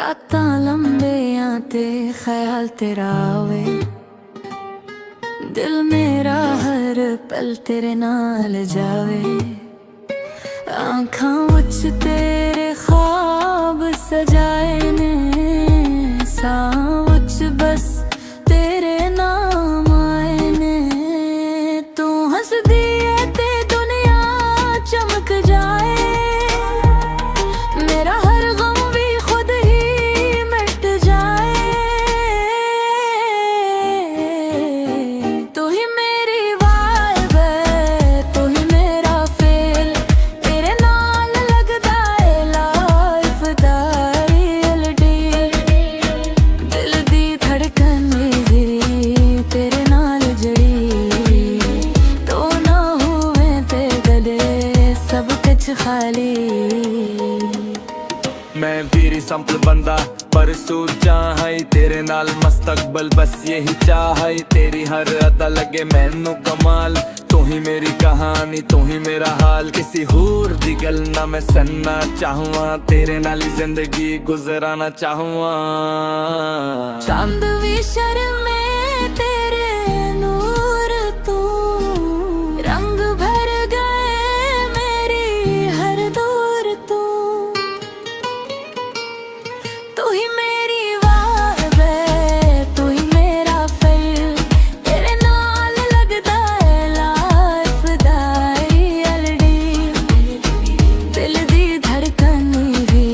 रातां लंबियां ते ख्याल तेरा आवे, दिल मेरा हर पल तेरे नाल जावे। आँखां विच तेरे ख्वाब सजाए ने, सां विच बस तेरे नाम आए ने। तू हसदी है ते दुनिया चमक जाए, मेरा हर गम भी खुद ही मिट जाए। तू ही मेरी वाइब है, तू ही मेरा फेल, तेरे नाल लगदा है लाइफ दा रियल डील। दिल दी धड़कन भी तेरे नाल जड़ी, तो ना हुए ते गले सब कुछ खाली। मैं वीरी संपल बंदा पर सोचा है तेरे नाल मस्तकबल, बस यही चाह है तेरी हर अदा लगे मैनू कमाल। तू ही मेरी कहानी, तू ही मेरा हाल, किसी होर दी गल ना मैं सुनना चाहूँ, तेरे नाल ही जिंदगी गुजराना चाहूँ। चांद भी शर्मे तेरे नूर तू, रंग भर गए मेरी हर दूर तू। तू ही मेरी वाइब है, तू ही मेरा फेल, तेरे नाल लगदा है लाइफ दा रियल डील। दिल दी धड़कन भी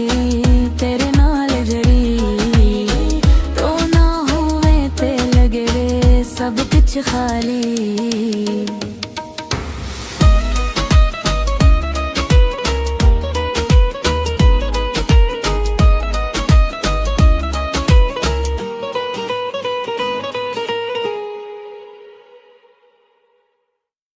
तेरे नाल जड़ी, तो ना हुए ते लगे सब कुछ खाली।